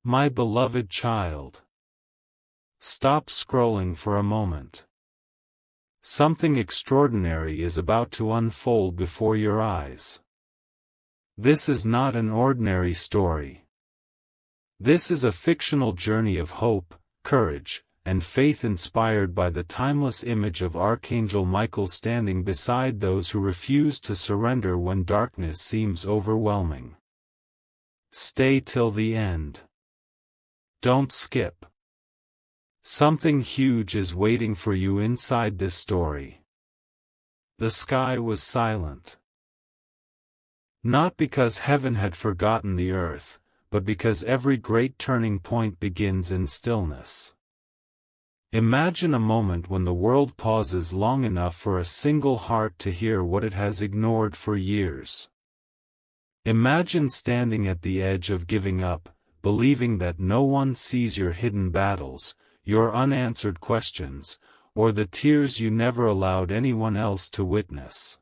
My beloved child. Stop scrolling for a moment. Something extraordinary is about to unfold before your eyes. This is not an ordinary story. This is a fictional journey of hope, courage, and faith inspired by the timeless image of Archangel Michael standing beside those who refuse to surrender when darkness seems overwhelming. Stay till the end. Don't skip. Something huge is waiting for you inside this story. The sky was silent. Not because heaven had forgotten the earth, but because every great turning point begins in stillness. Imagine a moment when the world pauses long enough for a single heart to hear what it has ignored for years. Imagine standing at the edge of giving up, believing that no one sees your hidden battles, your unanswered questions, or the tears you never allowed anyone else to witness.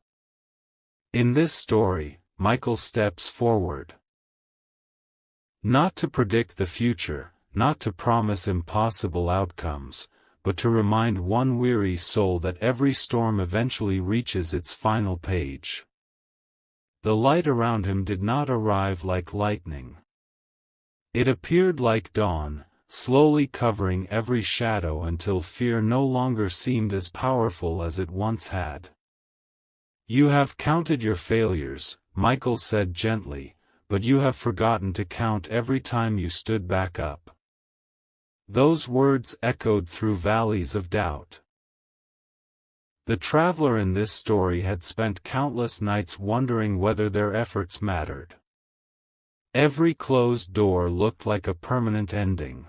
In this story, Michael steps forward. Not to predict the future, not to promise impossible outcomes, but to remind one weary soul that every storm eventually reaches its final page. The light around him did not arrive like lightning. It appeared like dawn, slowly covering every shadow until fear no longer seemed as powerful as it once had. You have counted your failures, Michael said gently, but you have forgotten to count every time you stood back up. Those words echoed through valleys of doubt. The traveler in this story had spent countless nights wondering whether their efforts mattered. Every closed door looked like a permanent ending.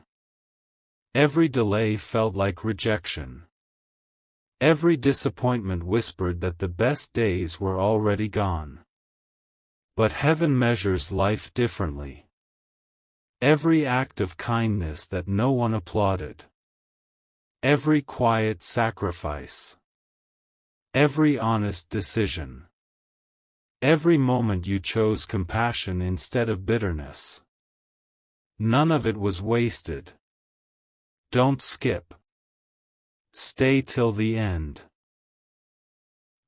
Every delay felt like rejection. Every disappointment whispered that the best days were already gone. But heaven measures life differently. Every act of kindness that no one applauded. Every quiet sacrifice. Every honest decision. Every moment you chose compassion instead of bitterness. None of it was wasted. Don't skip. Stay till the end.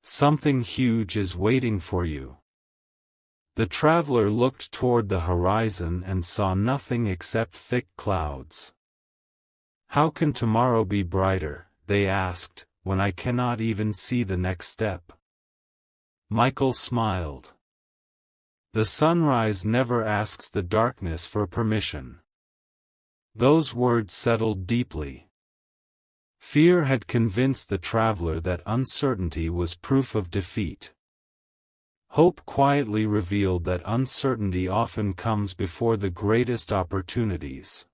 Something huge is waiting for you. The traveler looked toward the horizon and saw nothing except thick clouds. How can tomorrow be brighter, they asked, when I cannot even see the next step? Michael smiled. The sunrise never asks the darkness for permission. Those words settled deeply. Fear had convinced the traveler that uncertainty was proof of defeat. Hope quietly revealed that uncertainty often comes before the greatest opportunities.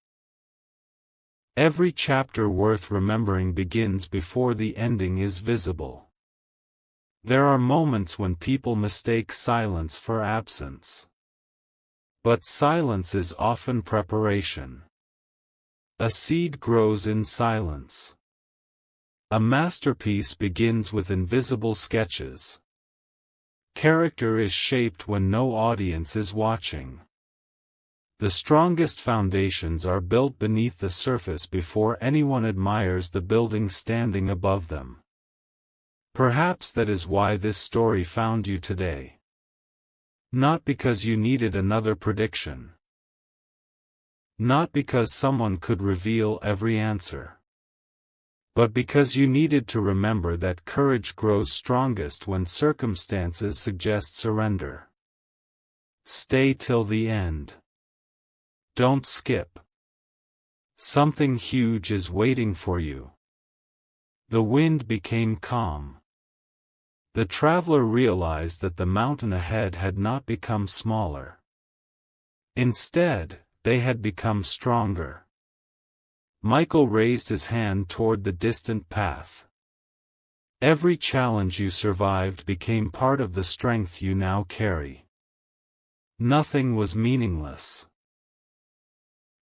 Every chapter worth remembering begins before the ending is visible. There are moments when people mistake silence for absence. But silence is often preparation. A seed grows in silence. A masterpiece begins with invisible sketches. Character is shaped when no audience is watching. The strongest foundations are built beneath the surface before anyone admires the building standing above them. Perhaps that is why this story found you today. Not because you needed another prediction. Not because someone could reveal every answer. But because you needed to remember that courage grows strongest when circumstances suggest surrender. Stay till the end. Don't skip. Something huge is waiting for you. The wind became calm. The traveler realized that the mountain ahead had not become smaller. Instead, they had become stronger. Michael raised his hand toward the distant path. Every challenge you survived became part of the strength you now carry. Nothing was meaningless.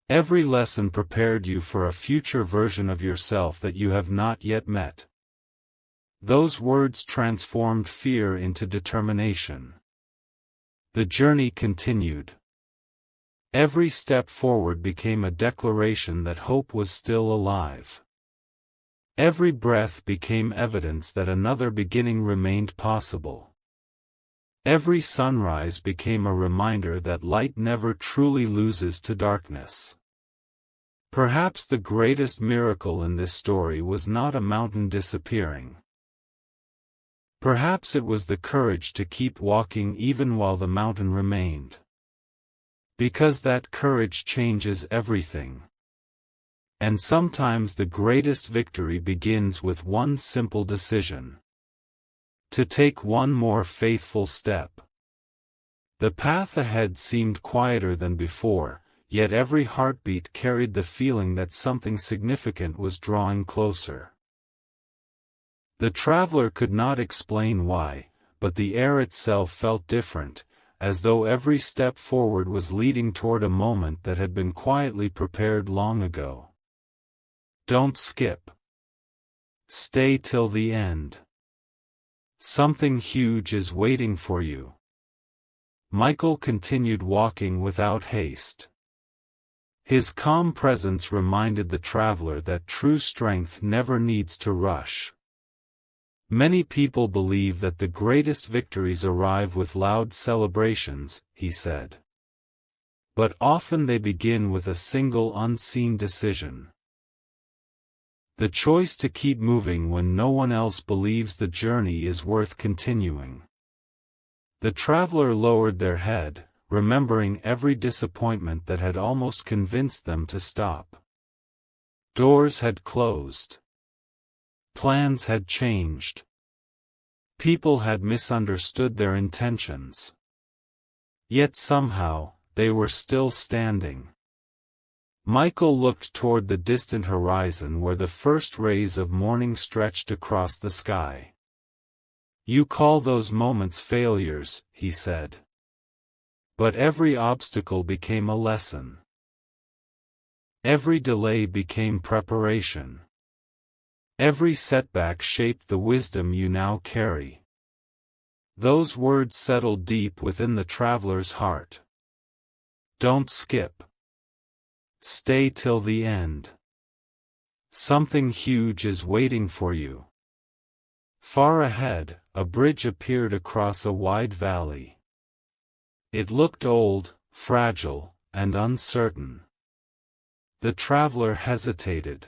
Every lesson prepared you for a future version of yourself that you have not yet met. Those words transformed fear into determination. The journey continued. Every step forward became a declaration that hope was still alive. Every breath became evidence that another beginning remained possible. Every sunrise became a reminder that light never truly loses to darkness. Perhaps the greatest miracle in this story was not a mountain disappearing. Perhaps it was the courage to keep walking even while the mountain remained. Because that courage changes everything. And sometimes the greatest victory begins with one simple decision. To take one more faithful step. The path ahead seemed quieter than before, yet every heartbeat carried the feeling that something significant was drawing closer. The traveler could not explain why, but the air itself felt different, as though every step forward was leading toward a moment that had been quietly prepared long ago. Don't skip. Stay till the end. Something huge is waiting for you. Michael continued walking without haste. His calm presence reminded the traveler that true strength never needs to rush. Many people believe that the greatest victories arrive with loud celebrations, he said. But often they begin with a single unseen decision. The choice to keep moving when no one else believes the journey is worth continuing. The traveler lowered their head, remembering every disappointment that had almost convinced them to stop. Doors had closed. Plans had changed. People had misunderstood their intentions. Yet somehow, they were still standing. Michael looked toward the distant horizon where the first rays of morning stretched across the sky. You call those moments failures, he said. But every obstacle became a lesson. Every delay became preparation. Every setback shaped the wisdom you now carry. Those words settled deep within the traveler's heart. Don't skip. Stay till the end. Something huge is waiting for you. Far ahead, a bridge appeared across a wide valley. It looked old, fragile, and uncertain. The traveler hesitated.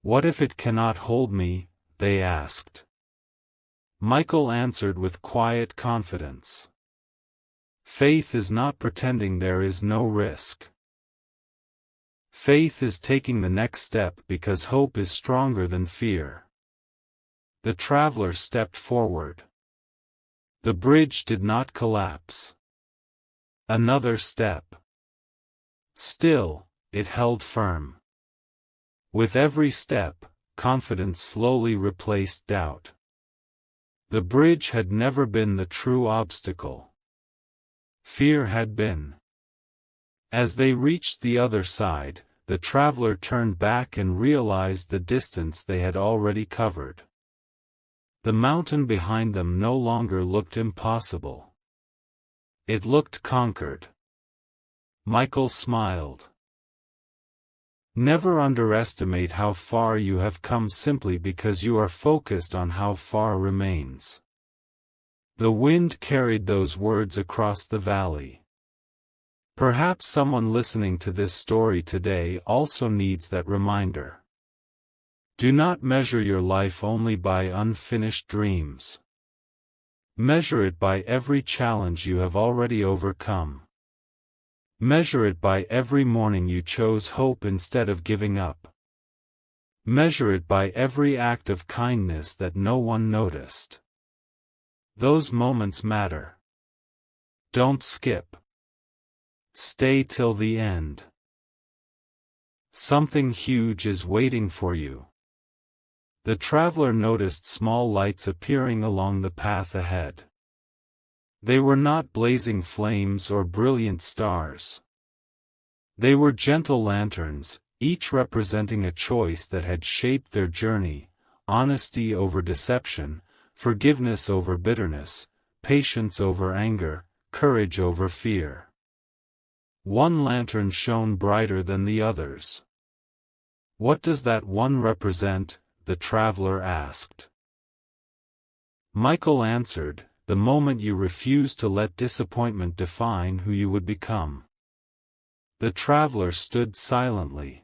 What if it cannot hold me? They asked. Michael answered with quiet confidence. Faith is not pretending there is no risk. Faith is taking the next step because hope is stronger than fear. The traveler stepped forward. The bridge did not collapse. Another step. Still, it held firm. With every step, confidence slowly replaced doubt. The bridge had never been the true obstacle. Fear had been. As they reached the other side, the traveler turned back and realized the distance they had already covered. The mountain behind them no longer looked impossible. It looked conquered. Michael smiled. Never underestimate how far you have come simply because you are focused on how far remains. The wind carried those words across the valley. Perhaps someone listening to this story today also needs that reminder. Do not measure your life only by unfinished dreams. Measure it by every challenge you have already overcome. Measure it by every morning you chose hope instead of giving up. Measure it by every act of kindness that no one noticed. Those moments matter. Don't skip. Stay till the end. Something huge is waiting for you. The traveler noticed small lights appearing along the path ahead. They were not blazing flames or brilliant stars. They were gentle lanterns, each representing a choice that had shaped their journey: honesty over deception, forgiveness over bitterness, patience over anger, courage over fear. One lantern shone brighter than the others. "What does that one represent?" the traveler asked. Michael answered, "The moment you refuse to let disappointment define who you would become." The traveler stood silently.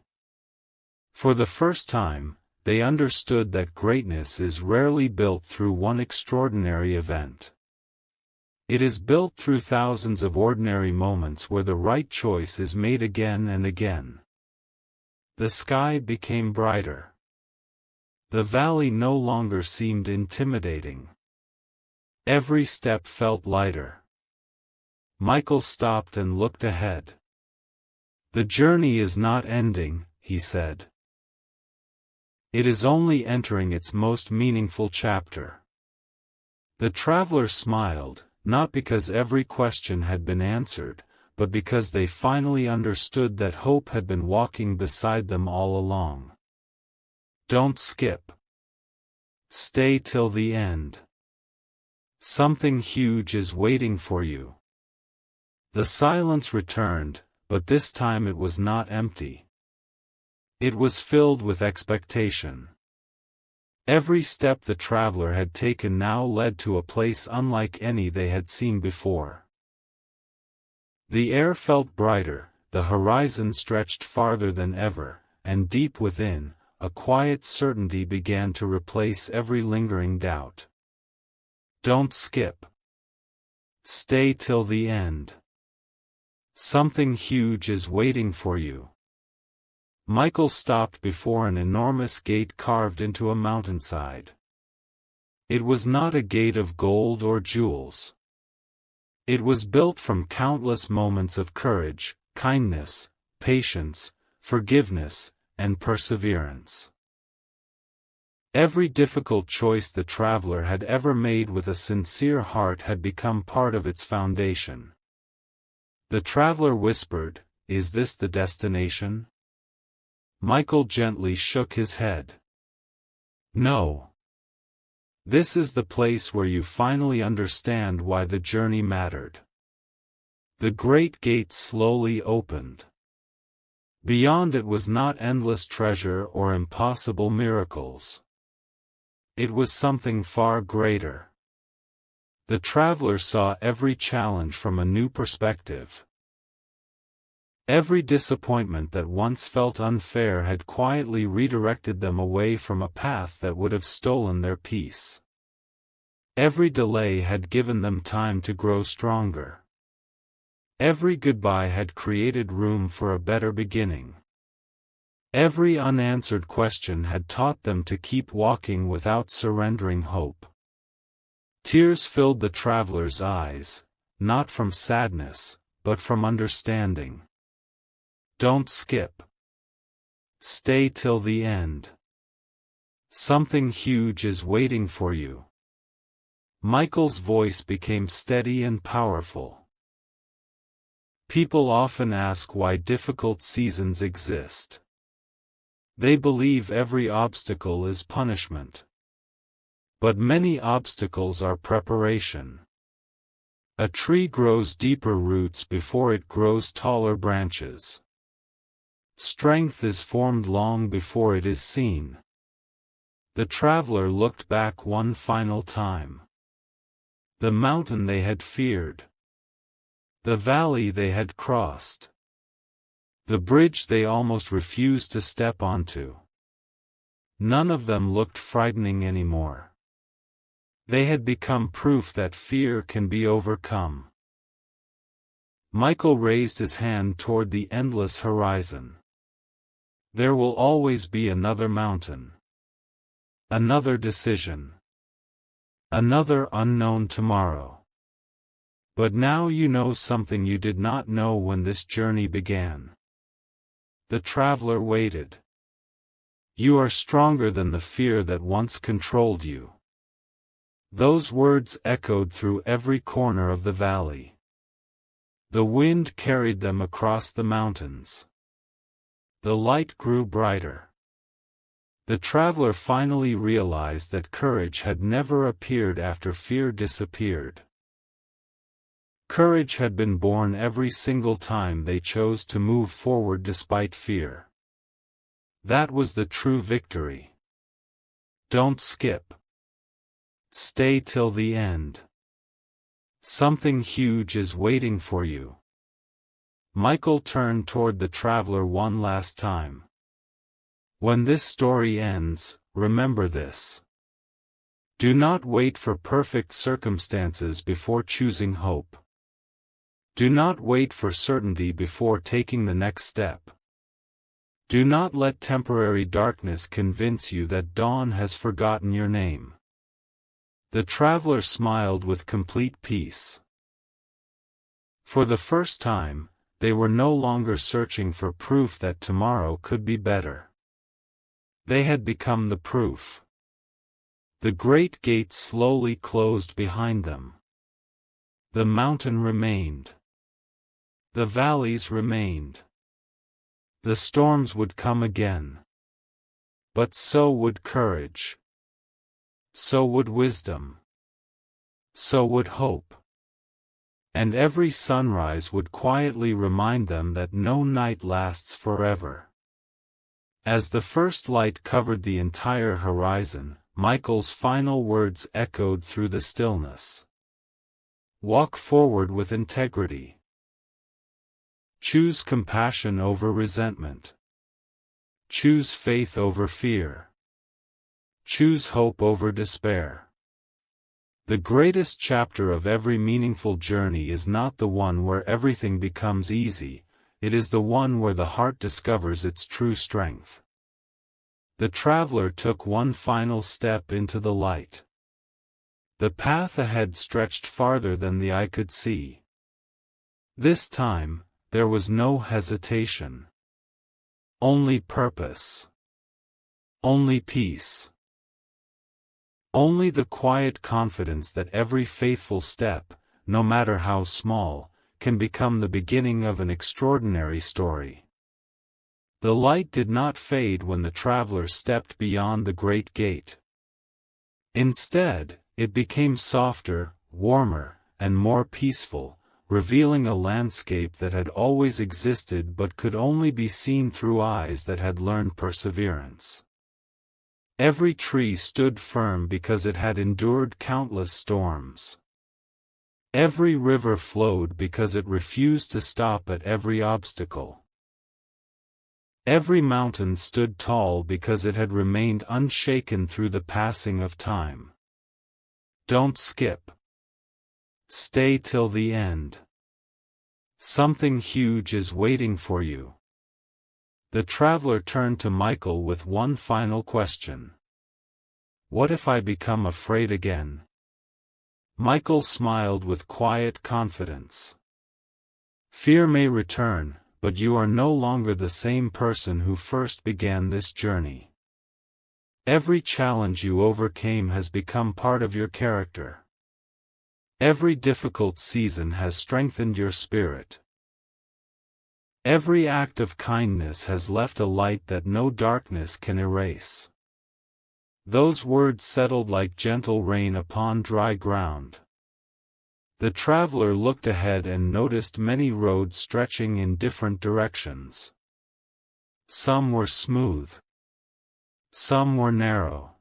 For the first time, they understood that greatness is rarely built through one extraordinary event. It is built through thousands of ordinary moments where the right choice is made again and again. The sky became brighter. The valley no longer seemed intimidating. Every step felt lighter. Michael stopped and looked ahead. "The journey is not ending," he said. "It is only entering its most meaningful chapter." The traveler smiled, not because every question had been answered, but because they finally understood that hope had been walking beside them all along. "Don't skip. Stay till the end. Something huge is waiting for you." The silence returned, but this time it was not empty. It was filled with expectation. Every step the traveler had taken now led to a place unlike any they had seen before. The air felt brighter, the horizon stretched farther than ever, and deep within, a quiet certainty began to replace every lingering doubt. "Don't skip. Stay till the end. Something huge is waiting for you." Michael stopped before an enormous gate carved into a mountainside. It was not a gate of gold or jewels. It was built from countless moments of courage, kindness, patience, forgiveness, and perseverance. Every difficult choice the traveler had ever made with a sincere heart had become part of its foundation. The traveler whispered, "Is this the destination?" Michael gently shook his head. "No. This is the place where you finally understand why the journey mattered." The great gate slowly opened. Beyond it was not endless treasure or impossible miracles. It was something far greater. The traveler saw every challenge from a new perspective. Every disappointment that once felt unfair had quietly redirected them away from a path that would have stolen their peace. Every delay had given them time to grow stronger. Every goodbye had created room for a better beginning. Every unanswered question had taught them to keep walking without surrendering hope. Tears filled the traveler's eyes, not from sadness, but from understanding. "Don't skip. Stay till the end. Something huge is waiting for you." Michael's voice became steady and powerful. People often ask why difficult seasons exist. They believe every obstacle is punishment. But many obstacles are preparation. A tree grows deeper roots before it grows taller branches. Strength is formed long before it is seen. The traveler looked back one final time. The mountain they had feared. The valley they had crossed. The bridge they almost refused to step onto. None of them looked frightening anymore. They had become proof that fear can be overcome. Michael raised his hand toward the endless horizon. There will always be another mountain. Another decision. Another unknown tomorrow. But now you know something you did not know when this journey began. The traveler waited. You are stronger than the fear that once controlled you. Those words echoed through every corner of the valley. The wind carried them across the mountains. The light grew brighter. The traveler finally realized that courage had never appeared after fear disappeared. Courage had been born every single time they chose to move forward despite fear. That was the true victory. Don't skip. Stay till the end. Something huge is waiting for you. Michael turned toward the traveler one last time. When this story ends, remember this. Do not wait for perfect circumstances before choosing hope. Do not wait for certainty before taking the next step. Do not let temporary darkness convince you that dawn has forgotten your name. The traveler smiled with complete peace. For the first time, they were no longer searching for proof that tomorrow could be better. They had become the proof. The great gate slowly closed behind them. The mountain remained. The valleys remained. The storms would come again. But so would courage. So would wisdom. So would hope. And every sunrise would quietly remind them that no night lasts forever. As the first light covered the entire horizon, Michael's final words echoed through the stillness. Walk forward with integrity. Choose compassion over resentment. Choose faith over fear. Choose hope over despair. The greatest chapter of every meaningful journey is not the one where everything becomes easy, it is the one where the heart discovers its true strength. The traveler took one final step into the light. The path ahead stretched farther than the eye could see. This time, there was no hesitation. Only purpose. Only peace. Only the quiet confidence that every faithful step, no matter how small, can become the beginning of an extraordinary story. The light did not fade when the traveler stepped beyond the great gate. Instead, it became softer, warmer, and more peaceful, revealing a landscape that had always existed but could only be seen through eyes that had learned perseverance. Every tree stood firm because it had endured countless storms. Every river flowed because it refused to stop at every obstacle. Every mountain stood tall because it had remained unshaken through the passing of time. Don't skip. Stay till the end. Something huge is waiting for you. The traveler turned to Michael with one final question. What if I become afraid again? Michael smiled with quiet confidence. Fear may return, but you are no longer the same person who first began this journey. Every challenge you overcame has become part of your character. Every difficult season has strengthened your spirit. Every act of kindness has left a light that no darkness can erase. Those words settled like gentle rain upon dry ground. The traveler looked ahead and noticed many roads stretching in different directions. Some were smooth. Some were narrow.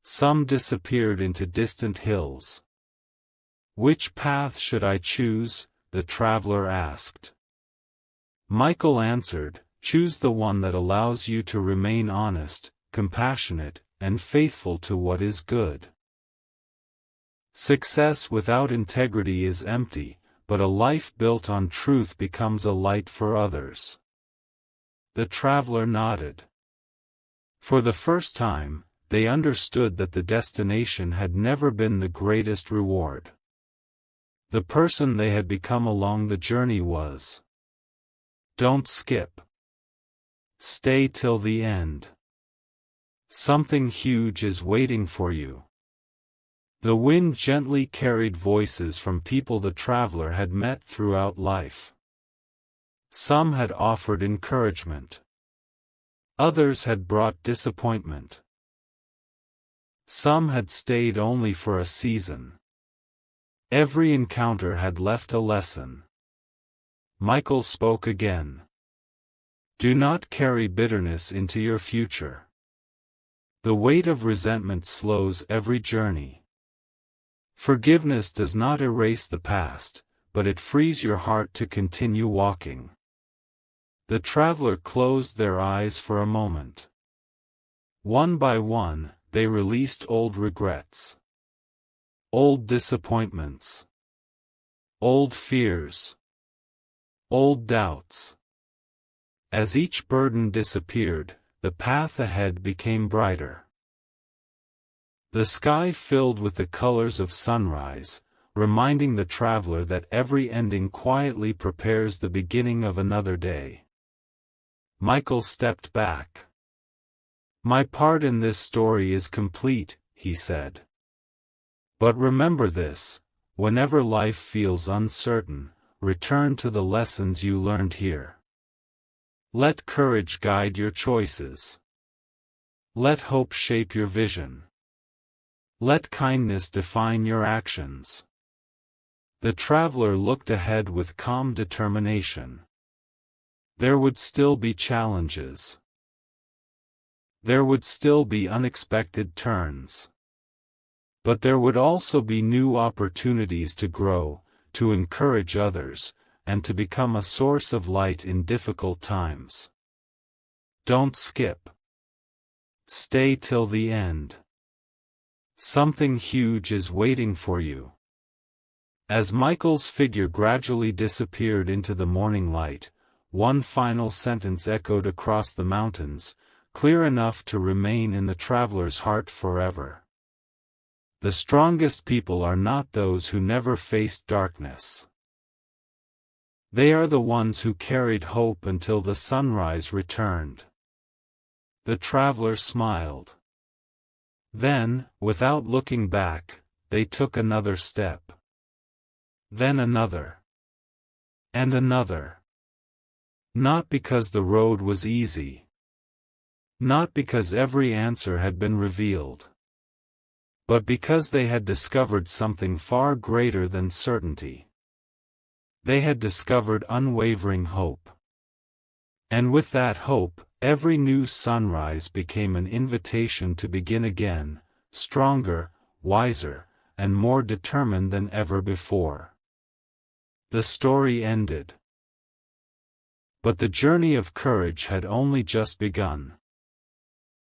Some disappeared into distant hills. Which path should I choose? The traveler asked. Michael answered, choose the one that allows you to remain honest, compassionate, and faithful to what is good. Success without integrity is empty, but a life built on truth becomes a light for others. The traveler nodded. For the first time, they understood that the destination had never been the greatest reward. The person they had become along the journey was. Don't skip. Stay till the end. Something huge is waiting for you. The wind gently carried voices from people the traveler had met throughout life. Some had offered encouragement. Others had brought disappointment. Some had stayed only for a season. Every encounter had left a lesson. Michael spoke again. Do not carry bitterness into your future. The weight of resentment slows every journey. Forgiveness does not erase the past, but it frees your heart to continue walking. The traveler closed their eyes for a moment. One by one, they released old regrets, old disappointments, old fears, old doubts. As each burden disappeared, the path ahead became brighter. The sky filled with the colors of sunrise, reminding the traveler that every ending quietly prepares the beginning of another day. Michael stepped back. My part in this story is complete, he said. But remember this, whenever life feels uncertain, return to the lessons you learned here. Let courage guide your choices. Let hope shape your vision. Let kindness define your actions. The traveler looked ahead with calm determination. There would still be challenges. There would still be unexpected turns. But there would also be new opportunities to grow, to encourage others, and to become a source of light in difficult times. Don't skip. Stay till the end. Something huge is waiting for you. As Michael's figure gradually disappeared into the morning light, one final sentence echoed across the mountains, clear enough to remain in the traveler's heart forever. The strongest people are not those who never faced darkness. They are the ones who carried hope until the sunrise returned. The traveler smiled. Then, without looking back, they took another step. Then another. And another. Not because the road was easy. Not because every answer had been revealed. But because they had discovered something far greater than certainty. They had discovered unwavering hope. And with that hope, every new sunrise became an invitation to begin again, stronger, wiser, and more determined than ever before. The story ended. But the journey of courage had only just begun.